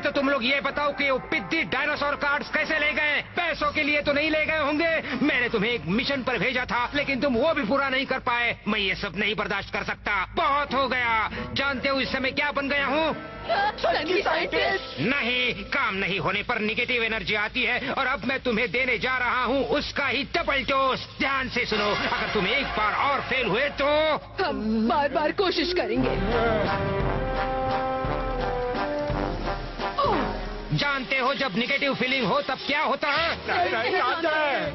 तो तुम लोग ये बताओ कि वो पिद्दी डायनासोर कार्ड्स कैसे ले गए? पैसों के लिए तो नहीं ले गए होंगे। मैंने तुम्हें एक मिशन पर भेजा था, लेकिन तुम वो भी पूरा नहीं कर पाए। मैं ये सब नहीं बर्दाश्त कर सकता। बहुत हो गया। जानते हो इस समय क्या बन गया हूँ? नहीं, काम नहीं होने पर निगेटिव एनर्जी आती है, और अब मैं तुम्हें देने जा रहा हूँ उसका ही डबल डोज। ध्यान से सुनो, अगर तुम एक बार और फेल हुए तो हम बार बार कोशिश करेंगे। जानते हो जब निगेटिव फीलिंग हो तब क्या होता है?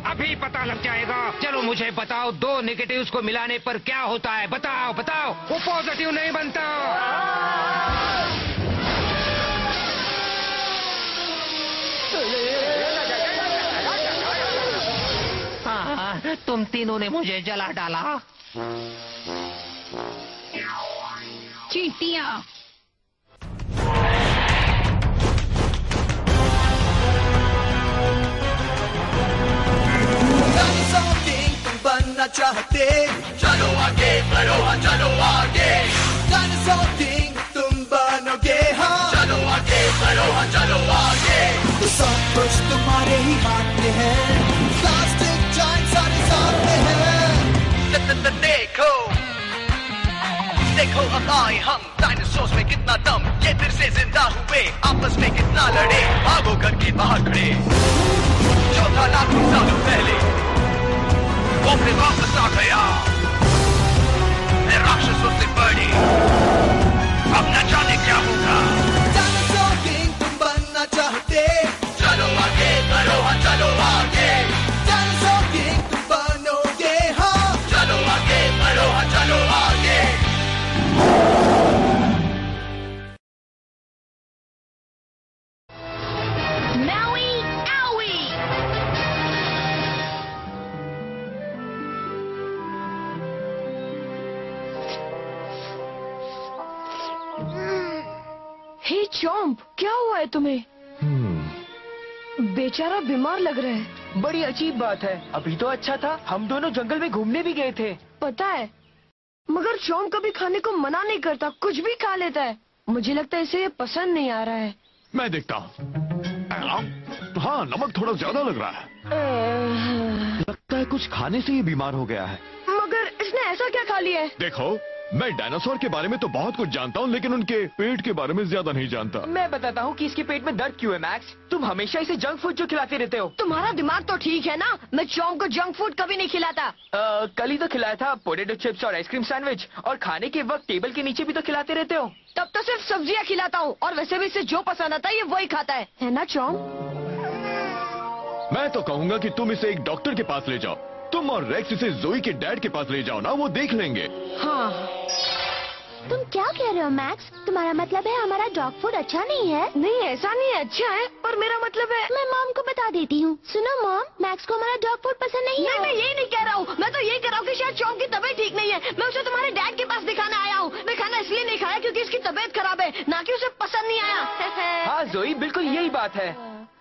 अभी पता लग जाएगा। चलो मुझे बताओ, 2 नेगेटिव्स को मिलाने पर क्या होता है? बताओ बताओ। वो पॉजिटिव नहीं बनता। हाँ, तुम तीनों ने मुझे जला डाला। चींटियां। बनना चाहते, चलो आगे बढ़ो, हाँ चलो आगे। डायनासोर किंग तुम बनोगे, हाँ चलो आगे बढ़ो, हाँ चलो आगे। तो सब कुछ तुम्हारे ही हाथ में है, प्लास्टिक जाइंट सारे सामने है। देखो देखो अब आए हम, डायनासोर्स में कितना दम, ये फिर से जिंदा हुए, आपस में कितना लड़े, भागो घर के बाहर खड़े। जो था लाखों सालों पहले वो फिर वापस आ गया, राक्षसों से बड़ी। अब न जाने क्या होगा। डायनासोर किंग तुम बनना चाहते, चलो आगे बढ़ो, हाँ चलो आगे। डायनासोर किंग तुम बनोगे, हाँ चलो आगे बढ़ो, हाँ चलो आगे। हे चॉम्प, क्या हुआ है तुम्हें? बेचारा बीमार लग रहा है। बड़ी अजीब बात है, अभी तो अच्छा था। हम दोनों जंगल में घूमने भी गए थे। पता है, मगर चॉम्प कभी खाने को मना नहीं करता, कुछ भी खा लेता है। मुझे लगता है इसे ये पसंद नहीं आ रहा है। मैं देखता हूँ। हाँ, नमक थोड़ा ज्यादा लग रहा है। लगता है कुछ खाने से ये बीमार हो गया है। मगर इसने ऐसा क्या खा लिया है? देखो, मैं डायनासोर के बारे में तो बहुत कुछ जानता हूँ, लेकिन उनके पेट के बारे में ज्यादा नहीं जानता। मैं बताता हूँ कि इसके पेट में दर्द क्यों है। मैक्स, तुम हमेशा इसे जंक फूड जो खिलाते रहते हो। तुम्हारा दिमाग तो ठीक है ना? मैं चॉम्प को जंक फूड कभी नहीं खिलाता। कल ही तो खिलाया था, पोटैटो चिप्स और आइसक्रीम सैंडविच। और खाने के वक्त टेबल के नीचे भी तो खिलाते रहते हो। तब तो सिर्फ सब्जियाँ खिलाता हूँ, और वैसे भी इसे जो पसंद आता है ये वही खाता है ना चॉम्प? मैं तो कहूँगा कि तुम इसे एक डॉक्टर के पास ले जाओ। तुम और रेक्स इसे जोई के डैड के पास ले जाओ ना, वो देख लेंगे। हाँ। तुम क्या कह रहे हो मैक्स? तुम्हारा मतलब है हमारा डॉग फूड अच्छा नहीं है? नहीं, ऐसा नहीं है, अच्छा है, पर मेरा मतलब है। मैं मॉम को बता देती हूँ। सुनो मॉम, मैक्स को हमारा डॉग फूड पसंद नहीं है। नहीं, मैं यही नहीं कह रहा हूँ। मैं तो यही कह रहा हूँ कि शायद चॉम्प की तबीयत ठीक नहीं है। मैं उसे तुम्हारे डैड के पास दिखाने आया हूँ। मैं खाना इसलिए नहीं खाया क्योंकि इसकी तबीयत खराब है, ना कि उसे पसंद नहीं आया। हाँ जोई, बिल्कुल यही बात है।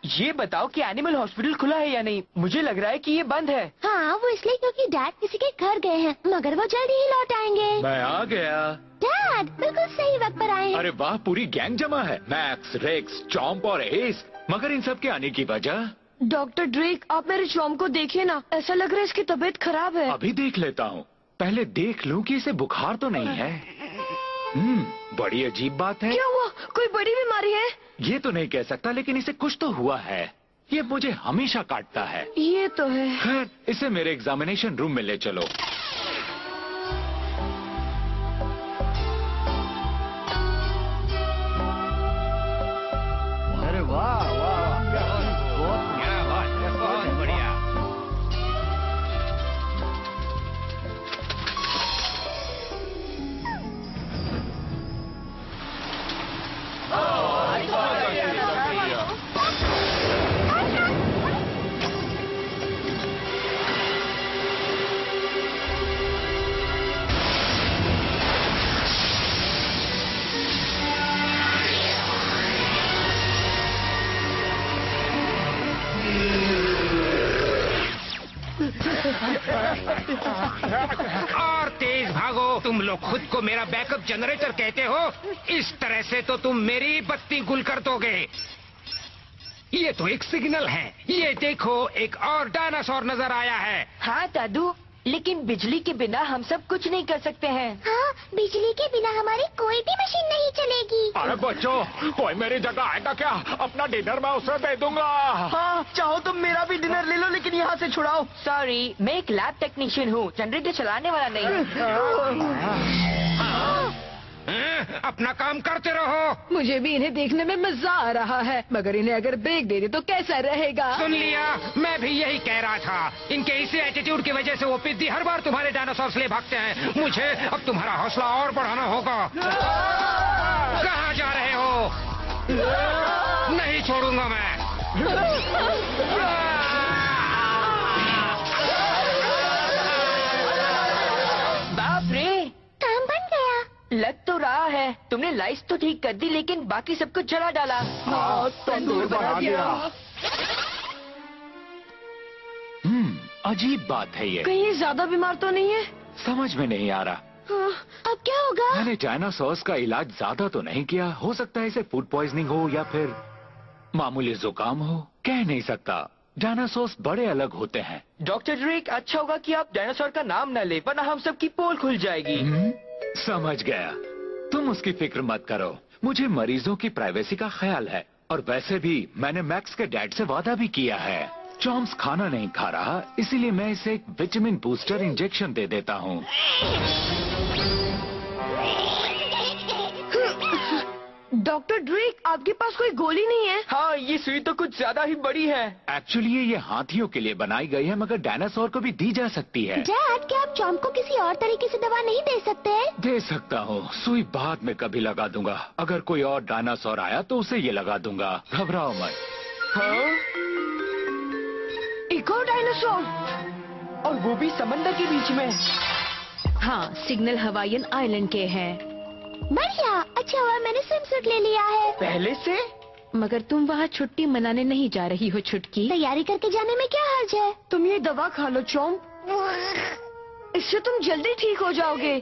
ये बताओ कि एनिमल हॉस्पिटल खुला है या नहीं? मुझे लग रहा है कि ये बंद है। हाँ, वो इसलिए क्योंकि डैड किसी के घर गए हैं, मगर वो जल्दी ही लौट आएंगे। मैं आ गया। डैड बिल्कुल सही वक्त पर आए हैं। अरे वाह, पूरी गैंग जमा है। मैक्स, रेक्स, चॉम्प और एस। मगर इन सब के आने की वजह? डॉक्टर ड्रेक, आप मेरे चॉम्प को देखिए ना, ऐसा लग रहा है इसकी तबीयत खराब है। अभी देख लेता हूँ। पहले देख लूं कि इसे बुखार तो नहीं है। बड़ी अजीब बात है। क्या हुआ? कोई बड़ी बीमारी है? ये तो नहीं कह सकता, लेकिन इसे कुछ तो हुआ है। ये मुझे हमेशा काटता है। ये तो है। खैर, इसे मेरे एग्जामिनेशन रूम में ले चलो। अरे वाह वाह, बहुत बढ़िया। लोग खुद को मेरा बैकअप जनरेटर कहते हो, इस तरह से तो तुम मेरी बत्ती गुल कर दोगे। ये तो एक सिग्नल है। ये देखो, एक और डायनासोर नजर आया है। हाँ दादू, लेकिन बिजली के बिना हम सब कुछ नहीं कर सकते हैं। हाँ, बिजली के बिना हमारी कोई भी मशीन नहीं चलेगी। अरे बच्चों, कोई मेरी जगह आएगा क्या? अपना डिनर मैं उसे दे दूंगा। हाँ, चाहो तो मेरा भी डिनर ले लो, लेकिन यहाँ से छुड़ाओ। सॉरी, मैं एक लैब टेक्नीशियन हूँ, जनरेटर चलाने वाला नहीं। अपना काम करते रहो। मुझे भी इन्हें देखने में मजा आ रहा है, मगर इन्हें अगर ब्रेक दे दे तो कैसा रहेगा? सुन लिया, मैं भी यही कह रहा था। इनके इसी एटीट्यूड की वजह से वो पिद्दी हर बार तुम्हारे डायनासोर से भागते हैं। मुझे अब तुम्हारा हौसला और बढ़ाना होगा। कहाँ जा रहे हो? नहीं छोड़ूंगा मैं। बाप रे, काम बन गया। लग तो रहा है। तुमने लाइट्स तो ठीक कर दी, लेकिन बाकी सब कुछ जला डाला। तंदूर बना दिया। अजीब बात है ये। कहीं ये ज्यादा बीमार तो नहीं है? समझ में नहीं आ रहा। हाँ, अब क्या होगा? मैंने डायनासोर्स का इलाज ज्यादा तो नहीं किया। हो सकता है इसे फूड पॉइजनिंग हो या फिर मामूली जुकाम हो, कह नहीं सकता। डायनासोर्स बड़े अलग होते हैं। डॉक्टर ड्रेक, अच्छा होगा कि आप डायनासोर का नाम न ले, वरना हम सबकी पोल खुल जाएगी। समझ गया। तुम उसकी फिक्र मत करो। मुझे मरीजों की प्राइवेसी का ख्याल है। और वैसे भी मैंने मैक्स के डैड से वादा भी किया है। चॉम्स खाना नहीं खा रहा, इसीलिए मैं इसे एक विटामिन बूस्टर इंजेक्शन दे देता हूँ। डॉक्टर ड्रेक, आपके पास कोई गोली नहीं है? हाँ, ये सुई तो कुछ ज्यादा ही बड़ी है। एक्चुअली ये हाथियों के लिए बनाई गई है, मगर डायनासोर को भी दी जा सकती है। डैड, क्या आप चॉम्प को किसी और तरीके से दवा नहीं दे सकते? दे सकता हूँ। सुई बाद में कभी लगा दूंगा। अगर कोई और डायनासोर आया तो उसे ये लगा दूंगा। घबराओ मत। हाँ? एक और डायनासोर, और वो भी समंदर के बीच में। हाँ, सिग्नल हवाईयन आइलैंड के हैं। बढ़िया, अच्छा हुआ मैंने स्विमसूट ले लिया है। पहले से? मगर तुम वहाँ छुट्टी मनाने नहीं जा रही हो छुटकी। तैयारी करके जाने में क्या हर्ज है? तुम ये दवा खा लो चॉम्प, इससे तुम जल्दी ठीक हो जाओगे।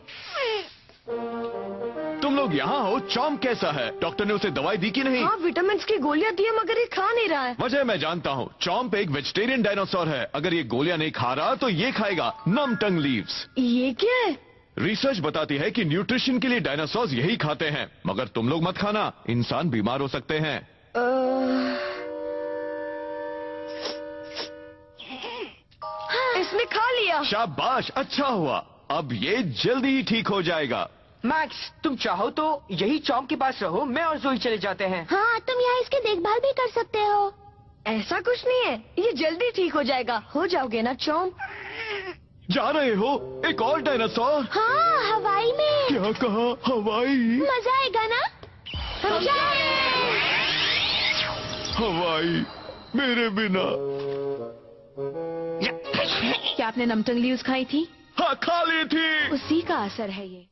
तुम लोग यहाँ हो। चॉम्प कैसा है? डॉक्टर ने उसे दवाई दी कि नहीं? हाँ, विटामिन की गोलियां दी है, मगर ये खा नहीं रहा है। वजह मैं जानता हूँ। चॉम्प एक वेजिटेरियन डायनासोर है। अगर ये गोलियां नहीं खा रहा तो ये खाएगा नम टंग लीव्स। ये क्या है? रिसर्च बताती है कि न्यूट्रिशन के लिए डायनासोर्स यही खाते हैं। मगर तुम लोग मत खाना, इंसान बीमार हो सकते हैं। इसने खा लिया। शाबाश, अच्छा हुआ। अब ये जल्दी ही ठीक हो जाएगा। मैक्स, तुम चाहो तो यही चॉम्प के पास रहो, मैं और जोई चले जाते हैं। हाँ, तुम यहाँ इसकी देखभाल भी कर सकते हो। ऐसा कुछ नहीं है, ये जल्दी ठीक हो जाएगा। हो जाओगे ना चॉम्प? जा रहे हो? एक और डायनासोर? हाँ, हवाई में। क्या कहा? हवाई? मजा आएगा ना? हम जा रहे हैं। हवाई मेरे बिना। क्या आपने नमटंग लीव्स खाई थी? हाँ, खा ली थी। उसी का असर है ये।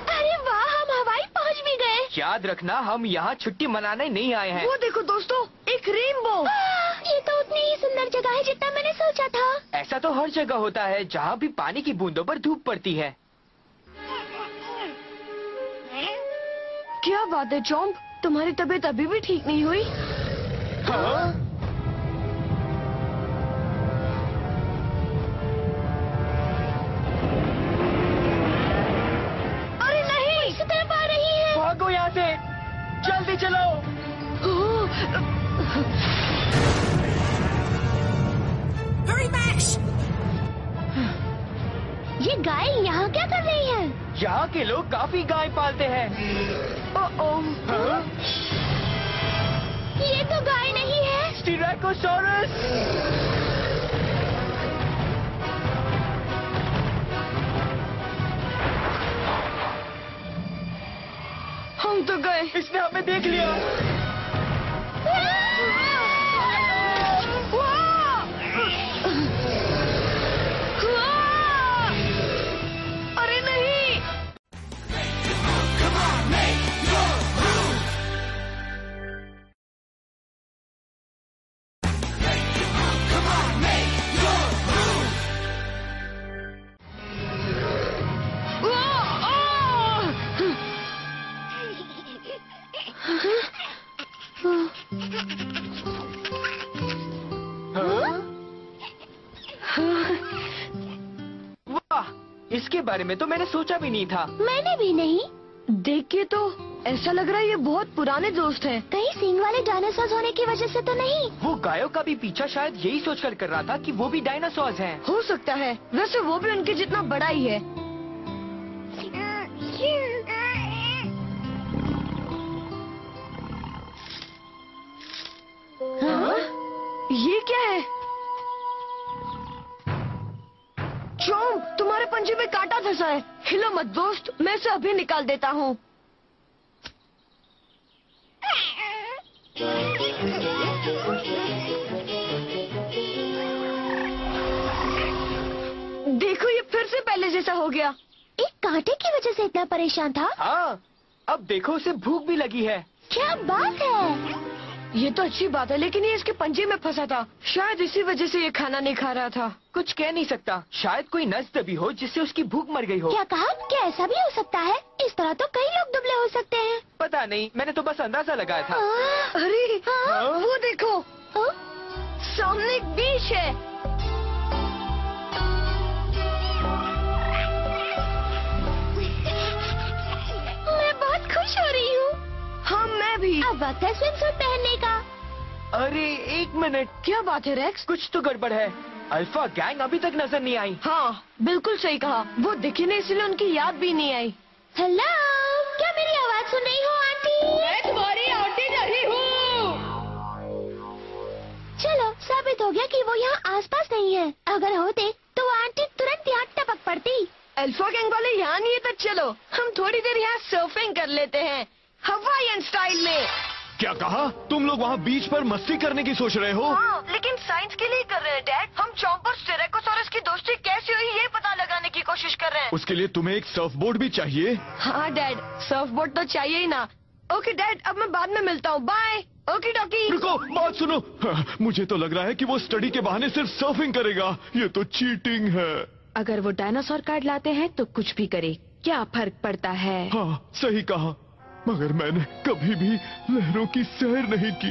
अरे वाह, हम हवाई पहुँच भी गए। याद रखना, हम यहाँ छुट्टी मनाने नहीं आए हैं। वो देखो दोस्तों, एक रेनबो। ये तो उतनी ही सुंदर जगह है जितना मैंने सोचा था। ऐसा तो हर जगह होता है, जहाँ भी पानी की बूंदों पर धूप पड़ती है। क्या बात है चॉम्प, तुम्हारी तबीयत अभी भी ठीक नहीं हुई? हाँ? अरे नहीं, इस तरफ आ रही है। भागो यहाँ से, जल्दी चलो। ये गाय यहाँ क्या कर रही है? यहाँ के लोग काफी गाय पालते हैं। हाँ? ये तो गाय नहीं है। स्टीराकोसॉरस। हम तो गए। इसने हमें देख लिया। अरे नहीं। इसके बारे में तो मैंने सोचा भी नहीं था। मैंने भी नहीं। देख के तो ऐसा लग रहा है ये बहुत पुराने दोस्त हैं। कहीं सींग वाले डायनासोर होने की वजह से तो नहीं? वो गायों का भी पीछा शायद यही सोचकर कर रहा था कि वो भी डायनासोर्स हैं। हो सकता है, वैसे वो भी उनके जितना बड़ा ही है। हाँ? ये क्या है? चोम, तुम्हारे पंजे में कांटा फंसा है। हिलो मत दोस्त, मैं इसे अभी निकाल देता हूँ। देखो ये फिर से पहले जैसा हो गया। एक कांटे की वजह से इतना परेशान था? हाँ, अब देखो उसे भूख भी लगी है। क्या बात है। ये तो अच्छी बात है, लेकिन ये इसके पंजे में फंसा था। शायद इसी वजह से ये खाना नहीं खा रहा था। कुछ कह नहीं सकता, शायद कोई नस दबी हो जिससे उसकी भूख मर गई हो। क्या कहा? क्या ऐसा भी हो सकता है? इस तरह तो कई लोग दुबले हो सकते हैं। पता नहीं, मैंने तो बस अंदाजा लगाया था। अरे हाँ? वो देखो, हाँ? सामने एक बीच है। मैं बहुत खुश हो रही हूँ। हाँ मैं भी। अब वक्त है स्विम सूट पहनने का। अरे एक मिनट, क्या बात है रेक्स? कुछ तो गड़बड़ है। अल्फा गैंग अभी तक नजर नहीं आई। हाँ बिल्कुल सही कहा, वो दिखी नहीं इसलिए उनकी याद भी नहीं आई। हेलो, क्या मेरी आवाज सुन रही हो आंटी? मैं तुम्हारी आंटी नहीं हूँ। चलो, साबित हो गया कि वो यहाँ आसपास नहीं है। अगर होते तो वो आंटी तुरंत यहाँ टपक पड़ती। अल्फा गैंग वाले यहाँ नहीं है तो चलो हम थोड़ी देर यहाँ सर्फिंग कर लेते हैं, हवाईयन स्टाइल में। क्या कहा? तुम लोग वहाँ बीच पर मस्ती करने की सोच रहे हो? हाँ, लेकिन साइंस के लिए कर रहे हैं डैड। हम चॉम्प और स्टेरेकोसॉरस की दोस्ती कैसे हुई ये पता लगाने की कोशिश कर रहे हैं। उसके लिए तुम्हें एक सर्फ बोर्ड भी चाहिए। हाँ डैड, सर्फ बोर्ड तो चाहिए ही ना। ओके डैड, अब मैं बाद में मिलता हूँ, बाय। ओके डॉकी। रुको, बात सुनो। हाँ, मुझे तो लग रहा है कि वो स्टडी के बहाने सिर्फ सर्फिंग करेगा। ये तो चीटिंग है। अगर वो डायनासोर कार्ड लाते हैं तो कुछ भी करे, क्या फर्क पड़ता है। हाँ, सही कहा। मगर मैंने कभी भी लहरों की सैर नहीं की।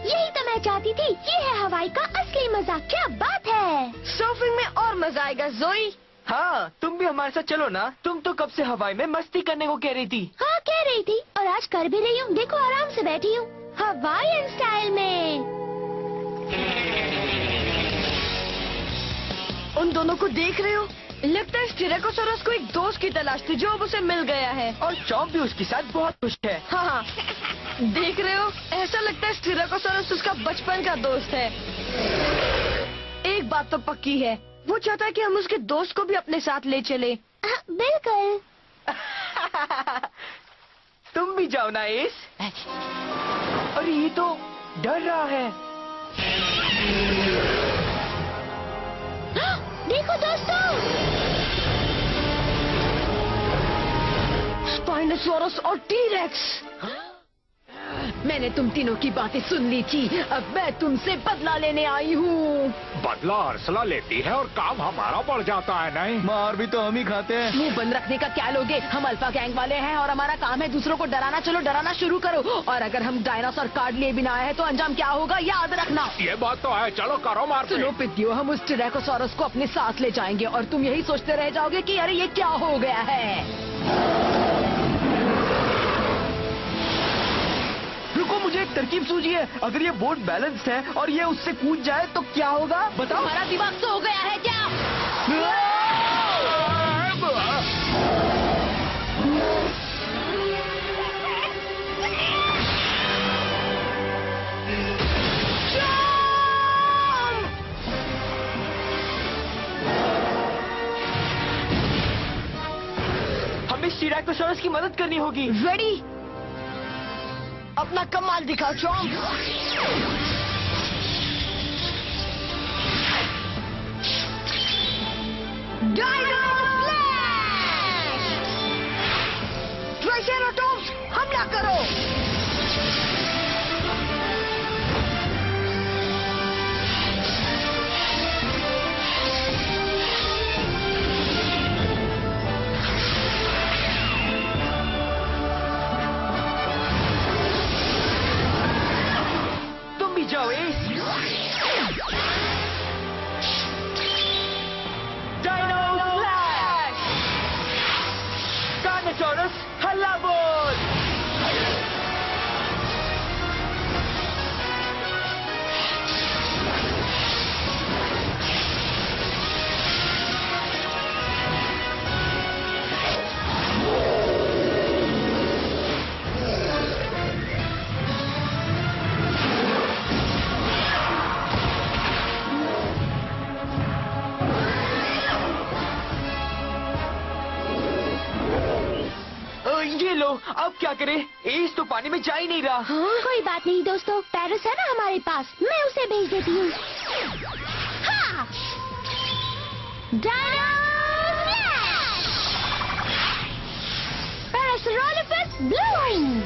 यही तो मैं चाहती थी। ये है हवाई का असली मजा। क्या बात है। सर्फिंग में और मजा आएगा जोई। हाँ, तुम भी हमारे साथ चलो ना। तुम तो कब से हवाई में मस्ती करने को कह रही थी। हाँ, कह रही थी और आज कर भी रही हूँ। देखो, आराम से बैठी हूँ हवाईयन स्टाइल में। उन दोनों को देख रहे हो? लगता है स्टेरेकोसॉरस को एक दोस्त की तलाश थी जो अब उसे मिल गया है। और चॉम्प भी उसके साथ बहुत खुश है। हाँ, देख रहे हो? ऐसा लगता है स्टेरेकोसॉरस उसका बचपन का दोस्त है। एक बात तो पक्की है, वो चाहता है कि हम उसके दोस्त को भी अपने साथ ले चले। बिल्कुल। तुम भी जाओ ना एस। और ये तो डर रहा है। देखो दोस्तों, स्पाइनोसॉरस और टी-रेक्स। मैंने तुम तीनों की बातें सुन ली थी, अब मैं तुमसे बदला लेने आई हूँ। बदला अरसला लेती है और काम हमारा बढ़ जाता है। नहीं, मार भी तो हम ही खाते हैं। मुंह बंद रखने का क्या लोगे? हम अल्फा गैंग वाले हैं और हमारा काम है दूसरों को डराना। चलो डराना शुरू करो। और अगर हम डायनासोर कार्ड लिए बिना आए हैं तो अंजाम क्या होगा याद रखना। ये बात तो है। चलो करो मार। सुनो पिद्दियो, हम उस स्टेरेकोसॉरस को अपने साथ ले जाएंगे और तुम यही सोचते रह जाओगे कि अरे ये क्या हो गया है। रुको, मुझे एक तरकीब सूझी है। अगर ये बोट बैलेंस्ड है और ये उससे कूद जाए तो क्या होगा बताओ। तुम्हारा दिमाग सो गया है क्या? हमें स्टेरेकोसॉरस की मदद करनी होगी। रेडी? अपना कमाल दिखाओ चॉम्प। Dino flash! ट्राइसेराटॉप्स, हमला करो। अब क्या करें? एस तो पानी में जा ही नहीं रहा। कोई बात नहीं दोस्तों, पैरस है ना हमारे पास, मैं उसे भेज देती हूँ। हाँ! Dino Parasaurolophus blueing.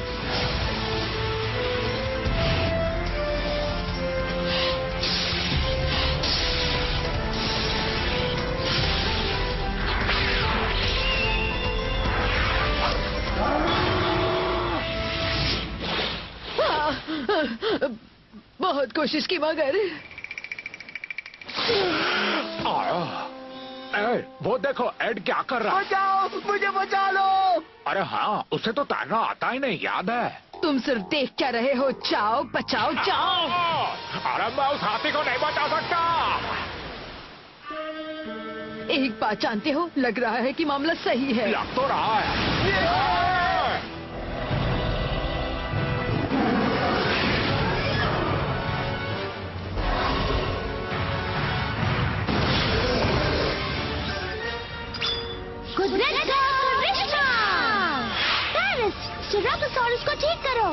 बहुत कोशिश की मगर वो देखो एड क्या कर रहा है। बचाओ, मुझे बचा लो। अरे हाँ, उसे तो तैरना आता ही नहीं, याद है। तुम सिर्फ देख क्या रहे हो? चाओ बचाओ जाओ। अरे मैं उस हाथी को नहीं बचा सकता। एक बात जानते हो, लग रहा है कि मामला सही है। लग तो रहा है। स्टीराकोसॉरस को ठीक करो।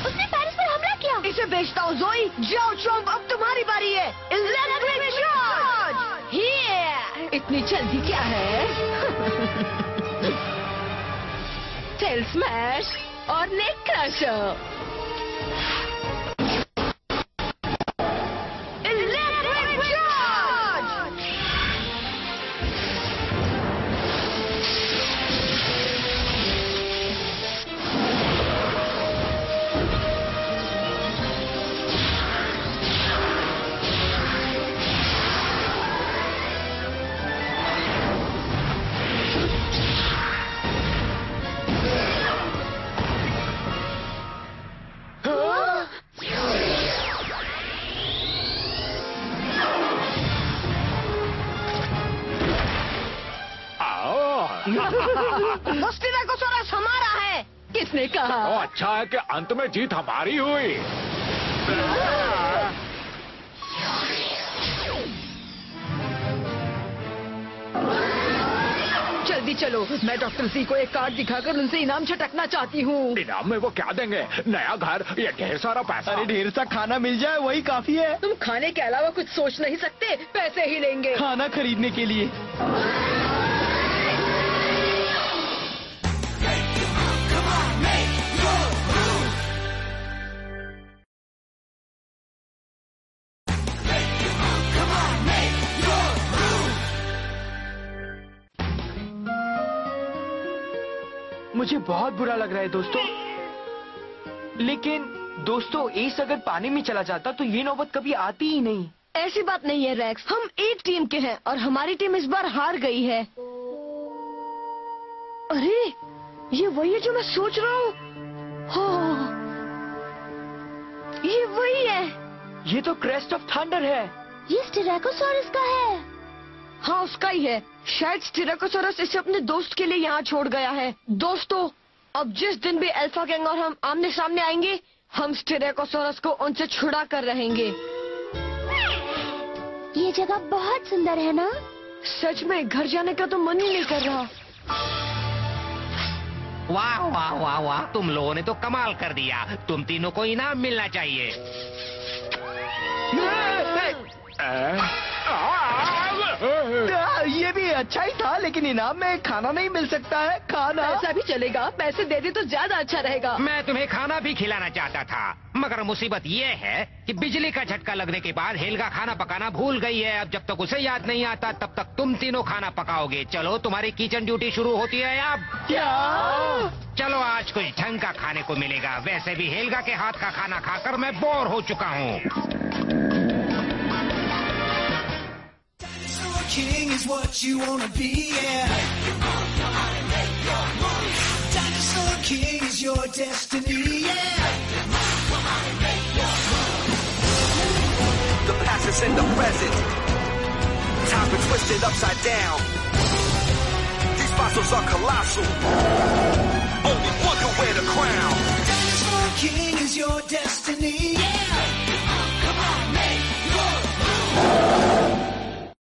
उसने पैरिस पर हमला किया। इसे बेचता हूँ जोई। जाओ ट्रम्प, अब तुम्हारी बारी है। Electric charge. हियर। इतनी जल्दी क्या है? टेल स्मैश और नेक क्रशर। स्टीराकोसॉरस हमारा है। किसने कहा? अच्छा है कि अंत में जीत हमारी हुई। जल्दी चलो, मैं डॉक्टर जी को एक कार्ड दिखाकर उनसे इनाम छटकना चाहती हूँ। इनाम में वो क्या देंगे? नया घर या ढेर सारा पैसा? अरे ढेर सा खाना मिल जाए वही काफी है। तुम खाने के अलावा कुछ सोच नहीं सकते? पैसे ही लेंगे खाना खरीदने के लिए। मुझे बहुत बुरा लग रहा है दोस्तों, लेकिन दोस्तों एस अगर पानी में चला जाता तो ये नौबत कभी आती ही नहीं। ऐसी बात नहीं है रैक्स, हम एक टीम के हैं और हमारी टीम इस बार हार गई है। अरे ये वही है जो मैं सोच रहा हूँ। हाँ, ये वही है। ये तो क्रेस्ट ऑफ थंडर है। ये स्टीराकोसॉरस का है। हाँ उसका ही है। शायद स्टीराकोसॉरस इसे अपने दोस्त के लिए यहाँ छोड़ गया है। दोस्तों, अब जिस दिन भी अल्फा गैंग और हम आमने सामने आएंगे, हम स्टीराकोसॉरस को उनसे छुड़ा कर रहेंगे। ये जगह बहुत सुंदर है ना? सच में घर जाने का तो मन ही नहीं कर रहा। वाह वाह वाह वाह, तुम लोगों ने तो कमाल कर दिया। तुम तीनों को इनाम मिलना चाहिए। ये भी अच्छा ही था, लेकिन इनाम में खाना नहीं मिल सकता है। खाना ऐसा भी चलेगा, पैसे दे दे तो ज्यादा अच्छा रहेगा। मैं तुम्हें खाना भी खिलाना चाहता था, मगर मुसीबत ये है कि बिजली का झटका लगने के बाद हेल्गा खाना पकाना भूल गई है। अब जब तक उसे याद नहीं आता तब तक तुम तीनों खाना पकाओगे। चलो, तुम्हारी किचन ड्यूटी शुरू होती है अब। क्या? चलो, आज कुछ ढंग का खाने को मिलेगा। वैसे भी हेल्गा के हाथ का खाना खाकर मैं बोर हो चुका हूँ। King is what you wanna be, yeah. Dinosaur King is your destiny, yeah. The past is in the present. Time been twisted upside down. These fossils are colossal.